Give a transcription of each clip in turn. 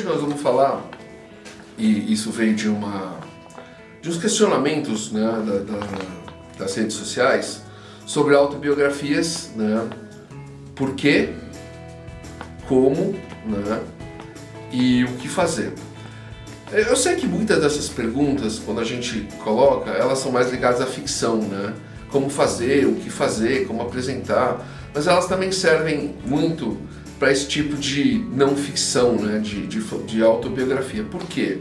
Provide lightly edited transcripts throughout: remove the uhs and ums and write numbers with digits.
hoje nós vamos falar, e isso veio de uns questionamentos, né, das redes sociais sobre autobiografias, né, por quê, como, né, e o que fazer. Eu sei que muitas dessas perguntas, quando a gente coloca, elas são mais ligadas à ficção, né? Como fazer, o que fazer, como apresentar, mas elas também servem muito para esse tipo de não ficção, né? de autobiografia. Por quê?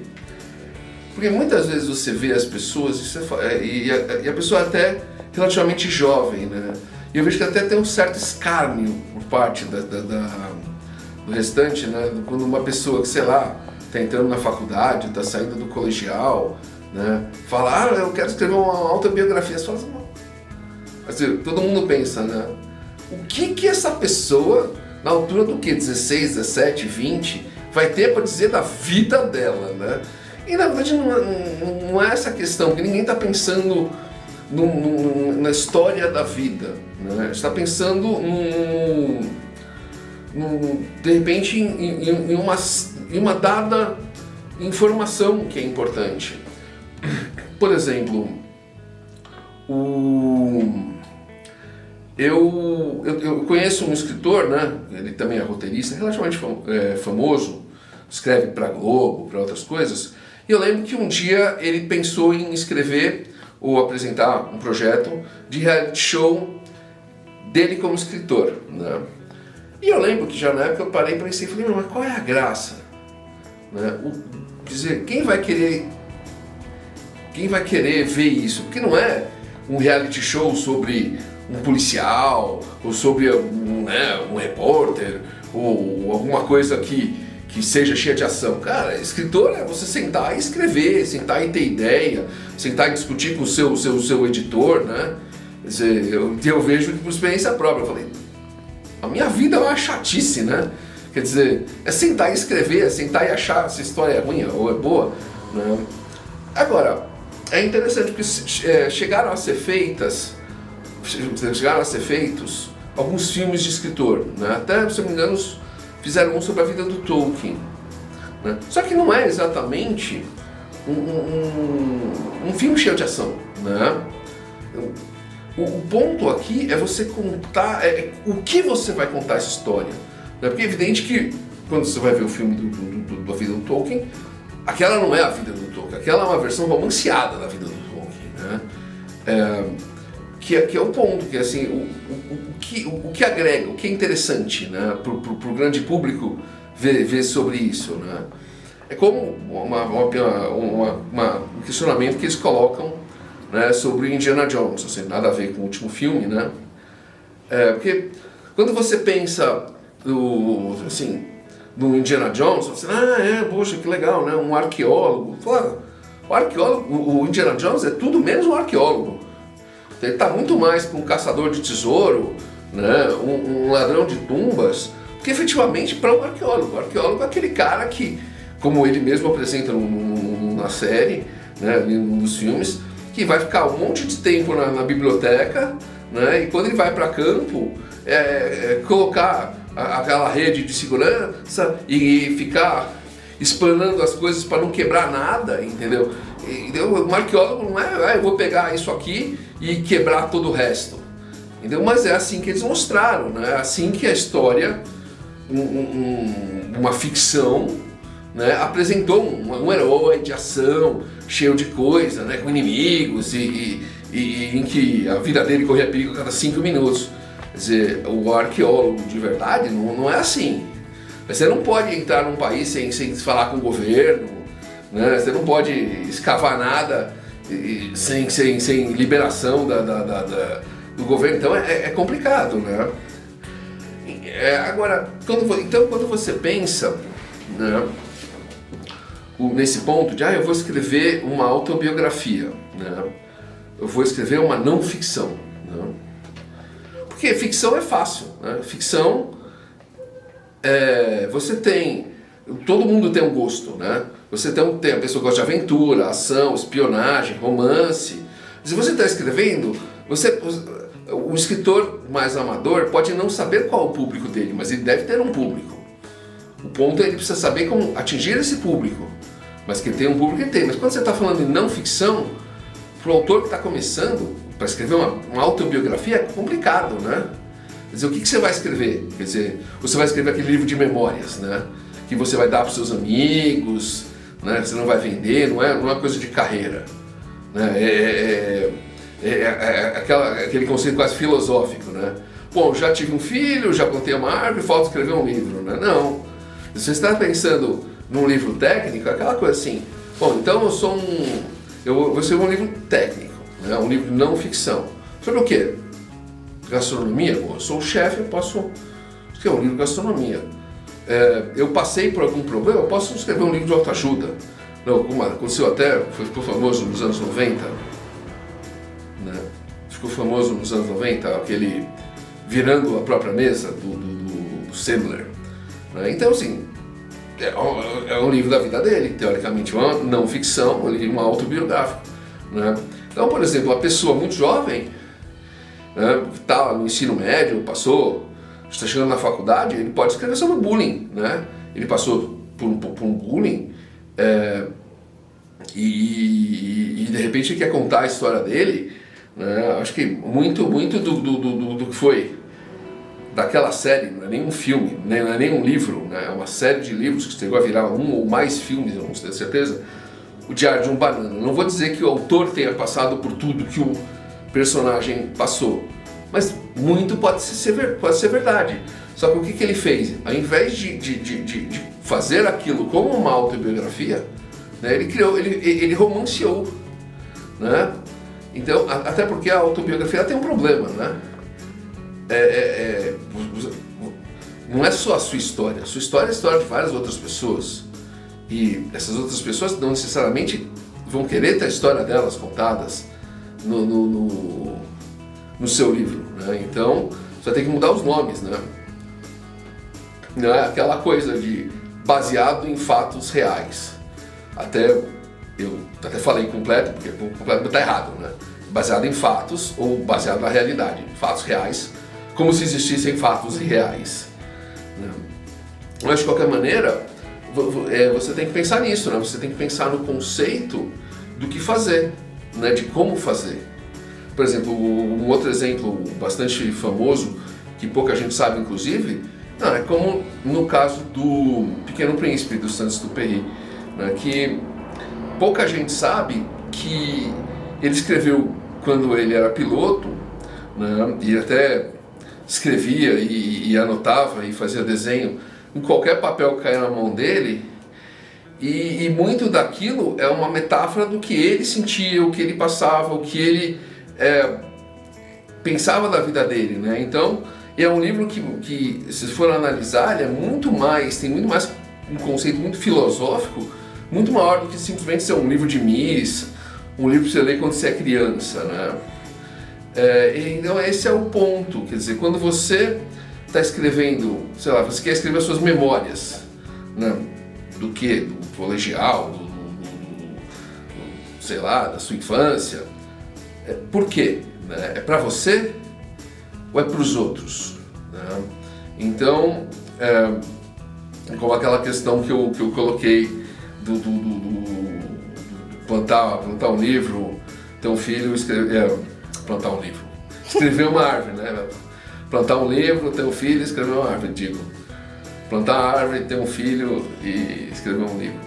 Porque muitas vezes você vê as pessoas e a pessoa é até relativamente jovem, né? E eu vejo que até tem um certo escárnio por parte do restante, né? Quando uma pessoa que, sei lá, está entrando na faculdade, está saindo do colegial, né? Fala, eu quero escrever uma autobiografia. Você fala assim, todo mundo pensa, né? O que essa pessoa, na altura do que? 16, 17, 20, vai ter para dizer da vida dela, né? E na verdade não é essa questão, porque ninguém está pensando na história da vida, né? Está pensando de repente em uma dada informação que é importante. Por exemplo, eu conheço um escritor, né? Ele também é roteirista, relativamente famoso, escreve para Globo, para outras coisas, e eu lembro que um dia ele pensou em escrever ou apresentar um projeto de reality show dele como escritor, né? E eu lembro que já na época eu parei e pensei, mas qual é a graça? Né? Quer dizer, quem vai querer ver isso? Porque não é um reality show sobre um policial, ou sobre um repórter, ou alguma coisa que seja cheia de ação. Cara, escritor é você sentar e escrever, sentar e ter ideia, sentar e discutir com o seu editor, né? Quer dizer, eu vejo que por experiência própria, eu falei, a minha vida é uma chatice, né? Quer dizer, é sentar e escrever, é sentar e achar se a história é ruim ou é boa, né? Agora, é interessante porque chegaram a ser feitos alguns filmes de escritor, né? Até, se não me engano, fizeram um sobre a vida do Tolkien, né? Só que não é exatamente um filme cheio de ação, né? O ponto aqui é você contar o que você vai contar essa história, né? Porque é evidente que quando você vai ver o filme da vida do Tolkien, aquela não é a vida do Tolkien, aquela é uma versão romanceada da vida do Tolkien, né? Que é o ponto, que é assim, o que agrega, o que é interessante, né? Pro grande público ver sobre isso, né? É como um questionamento que eles colocam, né, sobre Indiana Jones, assim, nada a ver com o último filme, né? Porque quando você pensa no Indiana Jones, você poxa, que legal, né? Um arqueólogo. Claro, o Indiana Jones é tudo menos um arqueólogo. Ele está muito mais para um caçador de tesouro, né? Um ladrão de tumbas, porque efetivamente para um arqueólogo. O arqueólogo é aquele cara que, como ele mesmo apresenta na série, né, nos filmes, que vai ficar um monte de tempo na biblioteca, né, e quando ele vai para campo, colocar aquela rede de segurança e ficar explanando as coisas para não quebrar nada, entendeu? Um arqueólogo não é, eu vou pegar isso aqui e quebrar todo o resto, entendeu? Mas é assim que eles mostraram, né? Assim que a história, uma ficção, né, apresentou um herói de ação, cheio de coisa, né, com inimigos e em que a vida dele corria perigo a cada 5 minutos. Quer dizer, o arqueólogo de verdade não é assim. Você não pode entrar num país sem falar com o governo, né? Você não pode escavar nada sem liberação do governo. Então é complicado, né? Agora, quando você pensa, né, nesse ponto de eu vou escrever uma autobiografia, né? Eu vou escrever uma não ficção, né? Porque ficção é fácil, né? Ficção você tem, todo mundo tem um gosto, né? Você tem a pessoa que gosta de aventura, ação, espionagem, romance. Se você está escrevendo, o escritor mais amador pode não saber qual é o público dele, mas ele deve ter um público, O ponto é ele precisa saber como atingir esse público. Mas que tem um público, ele tem. Mas quando você está falando em não ficção, para o autor que está começando, para escrever uma autobiografia, é complicado, né? Quer dizer, o que você vai escrever? Quer dizer, você vai escrever aquele livro de memórias, né? Que você vai dar para os seus amigos, né? Você não vai vender, não é uma coisa de carreira, né? Aquele conceito quase filosófico, né? Bom, já tive um filho, já plantei uma árvore, falta escrever um livro, né? Não. Se você está pensando num livro técnico, é aquela coisa assim, bom, então eu vou escrever um livro técnico, né? Um livro de não ficção. Sobre o quê? Gastronomia? Bom, eu sou o chefe, eu posso escrever um livro de gastronomia. Eu passei por algum problema, eu posso escrever um livro de autoajuda. Não, como aconteceu até, ficou famoso nos anos 90, né? Ficou famoso nos anos 90, aquele virando a própria mesa do Semler. Né? Então, assim, é um livro da vida dele, teoricamente, uma não ficção, uma autobiográfica. Né? Então, por exemplo, a pessoa muito jovem, né, está no ensino médio, está chegando na faculdade, ele pode escrever sobre bullying. Né? Ele passou por um bullying e de repente ele quer contar a história dele. Né? Acho que muito do que foi daquela série, não é nem um filme, não é nem um livro, né? É uma série de livros que chegou a virar um ou mais filmes, eu não tenho certeza, O Diário de um Banana. Não vou dizer que o autor tenha passado por tudo que o personagem passou, mas muito pode ser verdade. Só que o que ele fez? Ao invés de fazer aquilo como uma autobiografia, né, ele romanceou, né? Então, até porque a autobiografia tem um problema, né? Não é só a sua história é a história de várias outras pessoas. E essas outras pessoas não necessariamente vão querer ter a história delas contadas no seu livro, né? Então, você tem que mudar os nomes, né? Não é aquela coisa de baseado em fatos reais. Eu até falei completo, porque completo está errado, né? Baseado em fatos ou baseado na realidade. Fatos reais, como se existissem fatos irreais. Né? Mas de qualquer maneira, você tem que pensar nisso, né? Você tem que pensar no conceito do que fazer, né? De como fazer. Por exemplo, um outro exemplo bastante famoso, que pouca gente sabe inclusive, é como no caso do Pequeno Príncipe, do Saint-Exupéry, né? Que pouca gente sabe que ele escreveu quando ele era piloto, né? E até escrevia e anotava e fazia desenho em qualquer papel que caia na mão dele, e muito daquilo é uma metáfora do que ele sentia, o que ele passava, o que ele pensava da vida dele, né? Então, é um livro que se for analisar, ele tem muito mais um conceito muito filosófico, muito maior do que simplesmente ser um livro de Miss, um livro que você lê quando você é criança, né? Então esse é o ponto, quer dizer, quando você está escrevendo, sei lá, você quer escrever as suas memórias, né? Do que? Do colegial, sei lá, da sua infância. Por quê? Né? É para você ou é para os outros? Né? Então, como aquela questão que eu coloquei do plantar um livro, ter um filho, plantar um livro, escrever uma árvore, né? Plantar um livro, ter um filho, escrever uma árvore, plantar uma árvore, ter um filho e escrever um livro.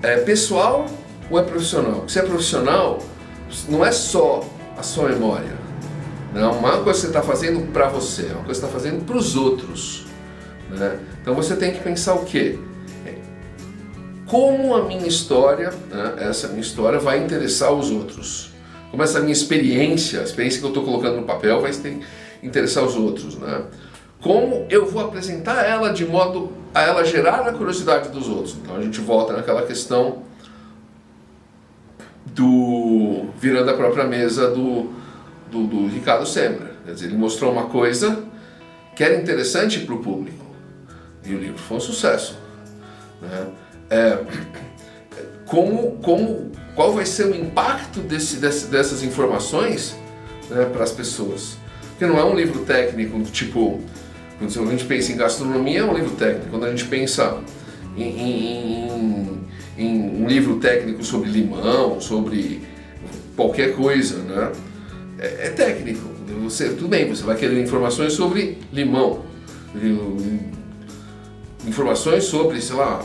É pessoal ou é profissional? Se é profissional, não é só a sua memória, não, uma coisa que você está fazendo para você, uma coisa que você está fazendo para os outros, né? Então você tem que pensar o quê? Como a minha história, né, essa minha história vai interessar os outros? Como essa minha experiência, a experiência que eu estou colocando no papel vai interessar os outros, né? Como eu vou apresentar ela de modo a ela gerar a curiosidade dos outros? Então a gente volta naquela questão virando a própria mesa do Ricardo Semler. Quer dizer, ele mostrou uma coisa que era interessante para o público e o livro foi um sucesso, né? Qual vai ser o impacto dessas informações, né, para as pessoas? Porque não é um livro técnico, tipo, Quando a gente pensa em gastronomia, é um livro técnico. Quando a gente pensa em um livro técnico sobre limão, sobre qualquer coisa, né? É técnico. Tudo bem, você vai querer informações sobre limão, informações sobre, sei lá,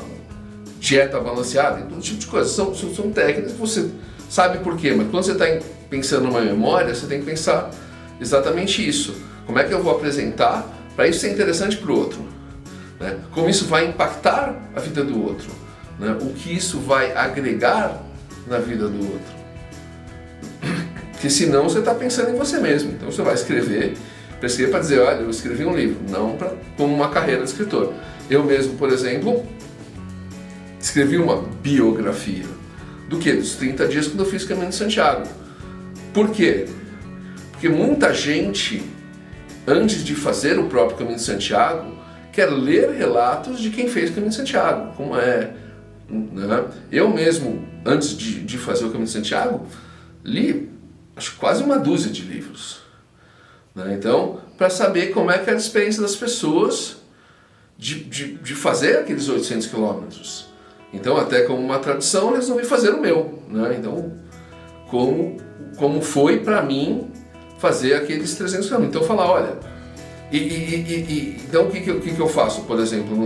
dieta balanceada, todo tipo de coisa. São técnicas, você sabe por quê, mas quando você está pensando numa memória, você tem que pensar exatamente isso. Como é que eu vou apresentar para isso ser interessante para o outro? Né? Como isso vai impactar a vida do outro? Né? O que isso vai agregar na vida do outro? Porque senão você está pensando em você mesmo. Então você vai escrever para dizer, olha, eu escrevi um livro, não como uma carreira de escritor. Eu mesmo, por exemplo, escrevi uma biografia. Do quê? Dos 30 dias quando eu fiz o Caminho de Santiago. Por quê? Porque muita gente, antes de fazer o próprio Caminho de Santiago, quer ler relatos de quem fez o Caminho de Santiago, como é. Né? Eu mesmo, antes de fazer o Caminho de Santiago, li acho quase uma dúzia de livros. Né? Então, para saber como é que era a experiência das pessoas de fazer aqueles 800 quilômetros. Então, até como uma tradição, eu resolvi fazer o meu. Né? Então, como foi para mim fazer aqueles 300 quilômetros. Então, eu falar, olha, então o que eu faço, por exemplo,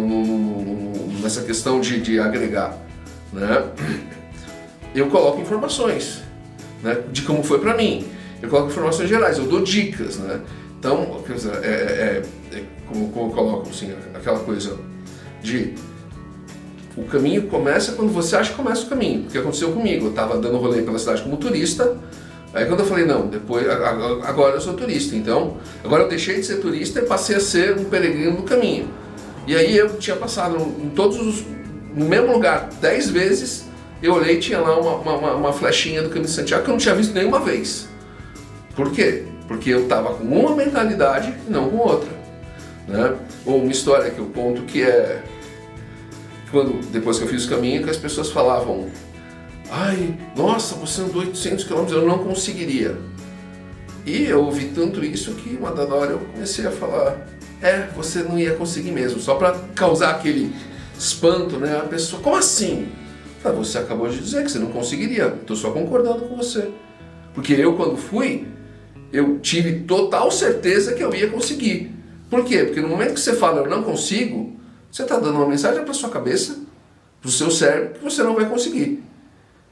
nessa questão de agregar? Né? Eu coloco informações, né, de como foi para mim. Eu coloco informações gerais, eu dou dicas, né? Então, quer dizer, como eu coloco assim, aquela coisa de o caminho começa quando você acha que começa o caminho. O que aconteceu comigo? Eu estava dando rolê pela cidade como turista, aí quando eu falei, não, agora eu sou turista, então agora eu deixei de ser turista e passei a ser um peregrino do caminho. E aí eu tinha passado no mesmo lugar 10 vezes, eu olhei e tinha lá uma flechinha do Caminho de Santiago que eu não tinha visto nenhuma vez. Por quê? Porque eu estava com uma mentalidade e não com outra. Né? Ou uma história que eu conto que é depois que eu fiz o caminho, que as pessoas falavam, ai, nossa, você andou 800 km, eu não conseguiria. E eu ouvi tanto isso que uma dada hora eu comecei a falar, você não ia conseguir mesmo, só para causar aquele espanto, né? A pessoa, como assim? Você acabou de dizer que você não conseguiria, estou só concordando com você. Porque eu, quando fui, eu tive total certeza que eu ia conseguir. Por quê? Porque no momento que você fala, eu não consigo, você está dando uma mensagem para sua cabeça, para o seu cérebro, que você não vai conseguir.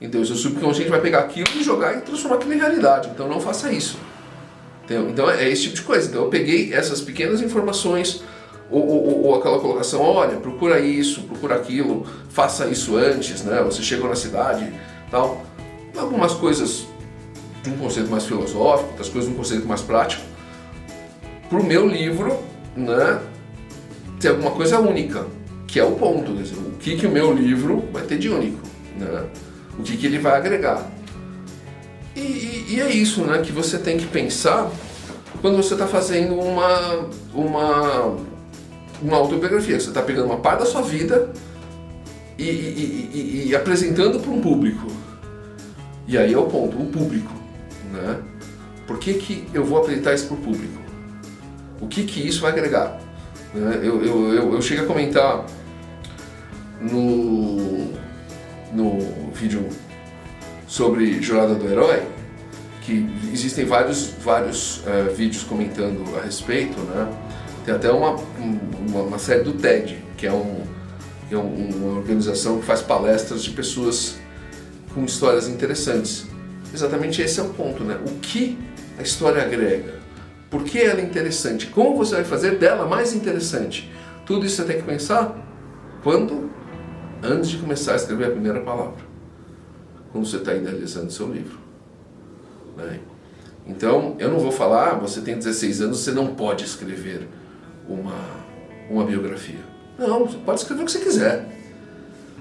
Então o seu subconsciente vai pegar aquilo e jogar e transformar aquilo em realidade. Então não faça isso. Então é esse tipo de coisa. Então eu peguei essas pequenas informações, ou aquela colocação, olha, procura isso, procura aquilo, faça isso antes, né? Você chegou na cidade, tal. Algumas coisas de um conceito mais filosófico, outras coisas de um conceito mais prático. Para o meu livro, né, ter alguma coisa única, que é o ponto. Quer dizer, o que o meu livro vai ter de único, né? O que ele vai agregar. E é isso, né, que você tem que pensar quando você está fazendo uma autobiografia. Você está pegando uma parte da sua vida e apresentando para um público. E aí é o ponto, o público. Né? Por que eu vou apresentar isso para o público? O que isso vai agregar? Né? Eu chego a comentar no vídeo sobre Jornada do Herói, que existem vários vídeos comentando a respeito, né? Tem até uma série do TED, que é uma organização que faz palestras de pessoas com histórias interessantes. Exatamente esse é o ponto, né? O que a história agrega? Por que ela é interessante? Como você vai fazer dela mais interessante? Tudo isso você tem que pensar antes de começar a escrever a primeira palavra, quando você está idealizando o seu livro. Né? Então, eu não vou falar, você tem 16 anos, você não pode escrever uma biografia. Não, você pode escrever o que você quiser.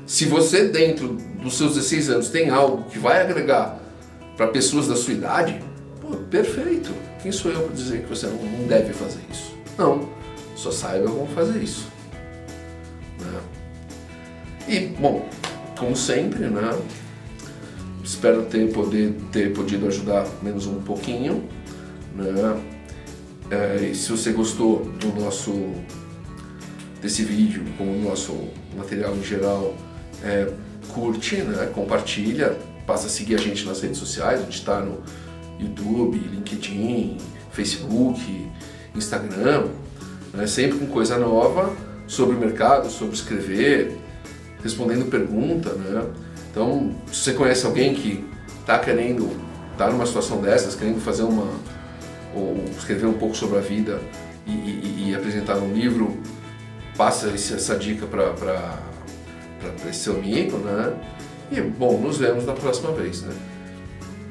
Se você, dentro dos seus 16 anos, tem algo que vai agregar para pessoas da sua idade, perfeito. Quem sou eu para dizer que você não deve fazer isso? Não, só saiba como fazer isso. Né? E, bom, como sempre, né? Espero ter podido ajudar menos um pouquinho, né? E se você gostou desse vídeo, como do nosso material em geral, curte, né? Compartilha, passa a seguir a gente nas redes sociais, a gente está no YouTube, LinkedIn, Facebook, Instagram, né? Sempre com coisa nova sobre o mercado, sobre escrever, respondendo pergunta, né? Então, se você conhece alguém que está numa situação dessas, querendo fazer ou escrever um pouco sobre a vida e apresentar um livro, passa essa dica para esse seu amigo, né? E, bom, nos vemos na próxima vez, né?